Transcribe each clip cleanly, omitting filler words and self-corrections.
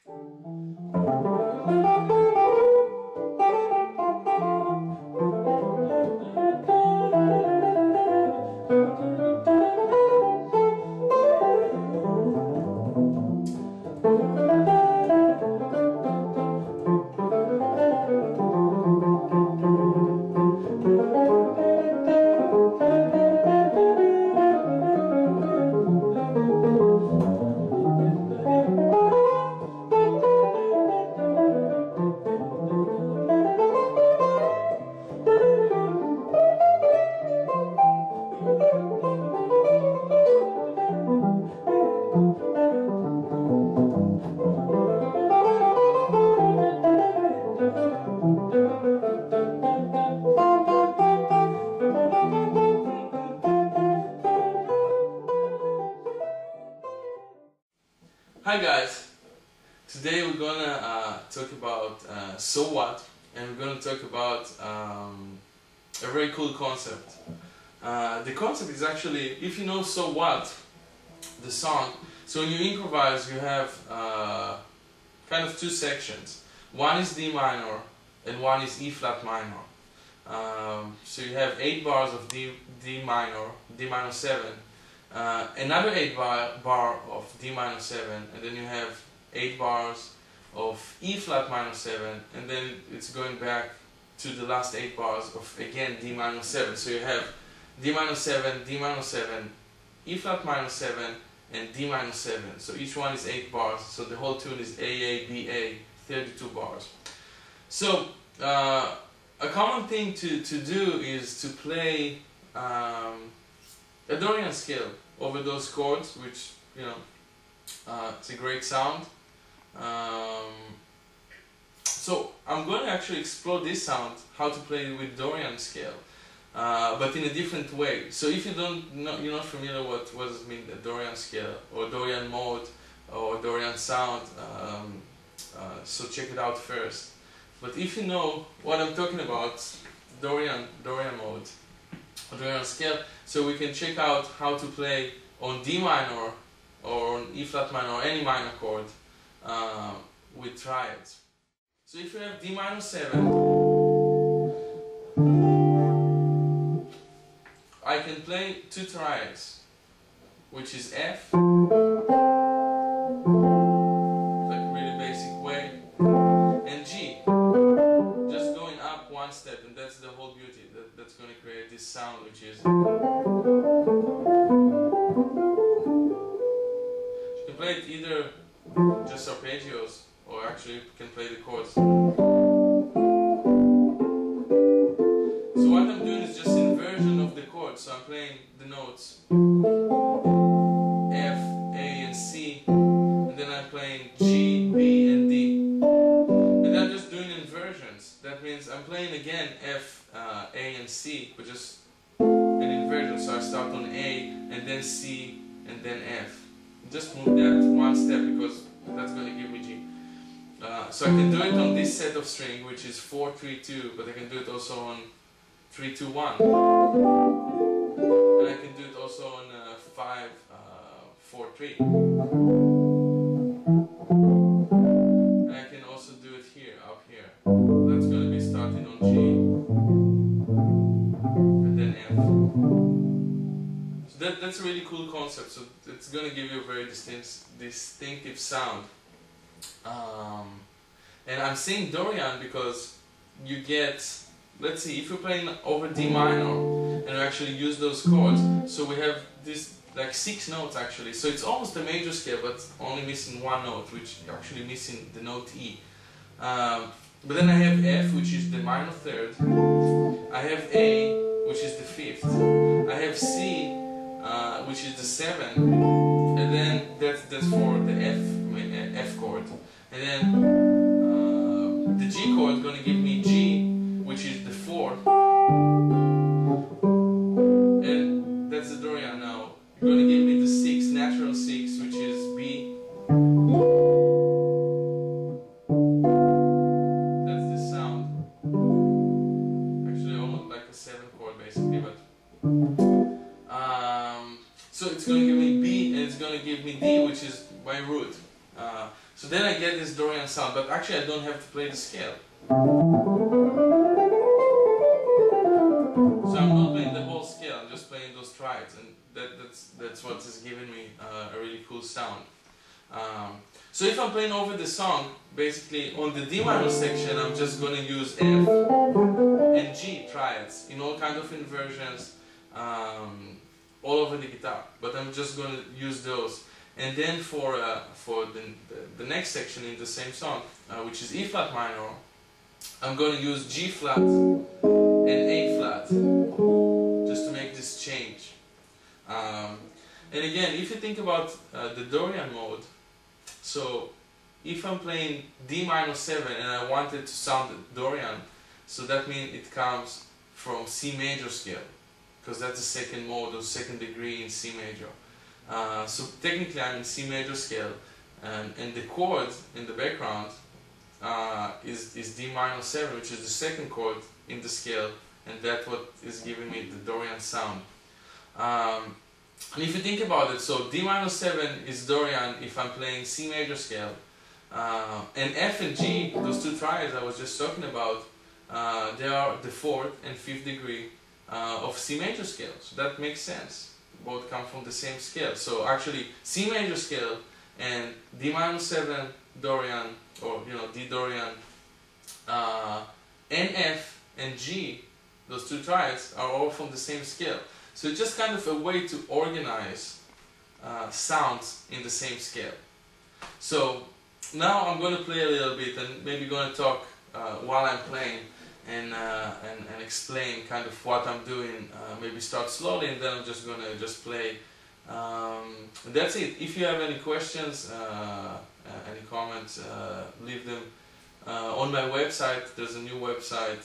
Hi guys, today we're gonna talk about so what, and we're gonna talk about a very cool concept. The concept is actually, if you know so what, the song, so when you improvise you have kind of two sections. One is D minor and one is E flat minor. So you have 8 bars of D minor 7. Another 8 bar of D minor 7, and then you have 8 bars of E flat minor 7, and then it's going back to the last 8 bars of again D minor 7. So you have D minor 7, D minor 7, E flat minor 7, and D minor 7. So each one is 8 bars. So the whole tune is AA, BA, 32 bars. So a common thing to do is to play a Dorian scale over those chords, which, you know, it's a great sound. So I'm going to actually explore this sound, how to play it with Dorian scale, but in a different way. So if you you're not familiar what does it mean, the Dorian scale or Dorian mode or Dorian sound, so check it out first. But if you know what I'm talking about, Dorian mode, Dorian scale, so we can check out how to play on D minor or on E flat minor or any minor chord with triads. So if you have D minor 7, I can play 2 triads, which is F, like really basic way, and G, just going up one step, and that's the whole beauty. That's going to create this sound, which is, you can play it either just arpeggios, or actually you can play the chords. So what I'm doing is just inversion of the chords. So I'm playing the notes F, A and C, and then I'm playing G, B and D, and I'm just doing inversions. That means I'm playing again F, A and C, but just an inversion. So I start on A and then C and then F. Just move that one step because that's going to give me G. So I can do it on this set of string, which is 4-3-2, but I can do it also on 3-2-1, and I can do it also on 5-4-3, and I can also do it here, up here. That's going to be starting on G and then F. So that's a really cool concept. So it's going to give you a very distinctive sound. And I'm saying Dorian because you get, let's see, if you're playing over D minor and you actually use those chords, so we have this like 6 notes actually, so it's almost a major scale but only missing one note, which actually missing the note E. But then I have F, which is the minor 3rd, I have A, which is the 5th, I have C, which is the 7th, and then that's for the F chord, and then the G chord is going to give me G, which is the 4th, and that's the Dorian now. You're going to give me the 6, natural 6, which is B. That's the sound. Actually almost like a 7 chord basically, but so it's going to give me B and it's going to give me D, which is my root. So then I get this Dorian sound, but actually I don't have to play the scale. So I'm not playing the whole scale, I'm just playing those triads, and that's what is giving me a really cool sound. So if I'm playing over the song, basically on the D minor section I'm just going to use F and G triads in all kinds of inversions all over the guitar, but I'm just going to use those. And then for the next section in the same song, which is E flat minor, I'm going to use G flat and A flat just to make this change. And again, if you think about the Dorian mode, so if I'm playing D minor 7 and I want it to sound Dorian, so that means it comes from C major scale, because that's the second mode or second degree in C major. So technically I'm in C major scale, and the chord in the background is D minor 7, which is the second chord in the scale, and that's what is giving me the Dorian sound. And if you think about it, so D minor 7 is Dorian if I'm playing C major scale, and F and G, those two triads I was just talking about, they are the 4th and 5th degree of C major scale, so that makes sense. Both come from the same scale. So actually C major scale and D minor 7 Dorian, or D Dorian, and F and G, those two triads, are all from the same scale. So it's just kind of a way to organize sounds in the same scale. So now I'm going to play a little bit and maybe going to talk while I'm playing and explain kind of what I'm doing. Maybe start slowly and then I'm just going to play. That's it. If you have any questions, any comments, leave them on my website. There's a new website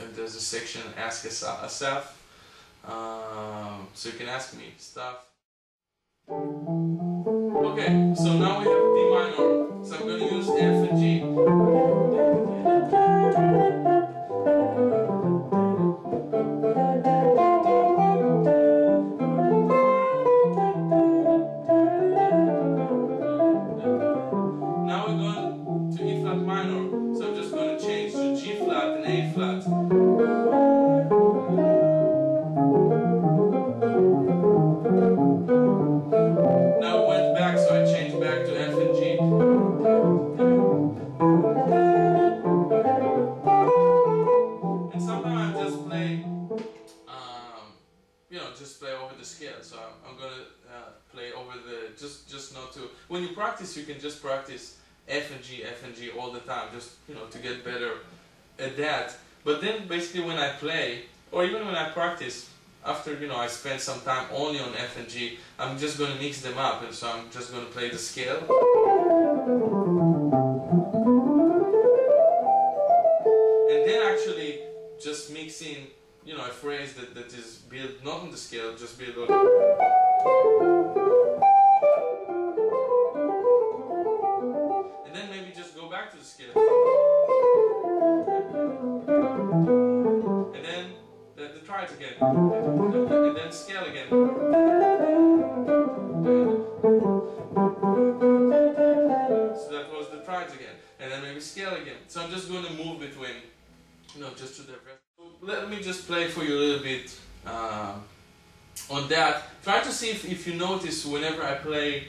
and there's a section Ask Assaf. So you can ask me stuff. Okay, so now we have D minor, so I'm going to use F and G. Now we're going to E flat minor, so I'm just going to change to G flat and A flat. Now it went back, so I changed back to F and G. And sometimes I just play, just play over the scale. So I'm gonna play over the, just not to, when you practice, you can just practice F and G all the time, just, to get better at that. But then basically when I play, or even when I practice, after I spend some time only on F and G, I'm just going to mix them up, and so I'm just going to play the scale. And then actually just mix in, a phrase that is built not on the scale, just built on. And then maybe just go back to the scale. And then the triads again, and then scale again. So that was the triads again, and then maybe scale again. So I'm just going to move between, just to the rest. So let me just play for you a little bit on that. Try to see if you notice whenever I play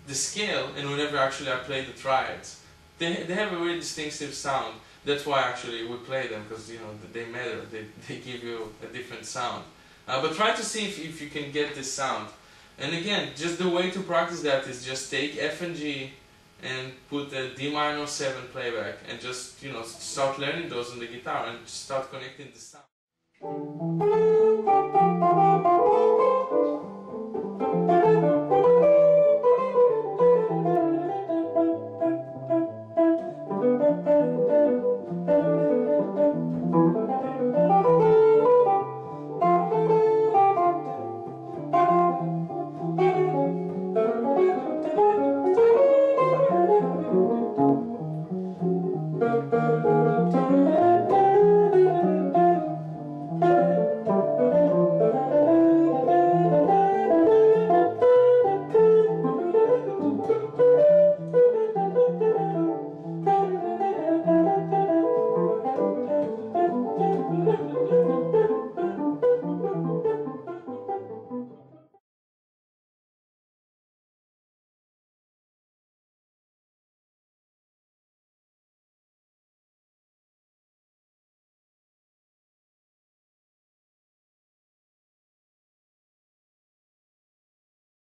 the scale and whenever actually I play the triads, they have a very distinctive sound. That's why actually we play them, because they matter, they give you a different sound. But try to see if you can get this sound. And again, just the way to practice that is just take F and G and put a D minor 7 playback and just start learning those on the guitar and start connecting the sound.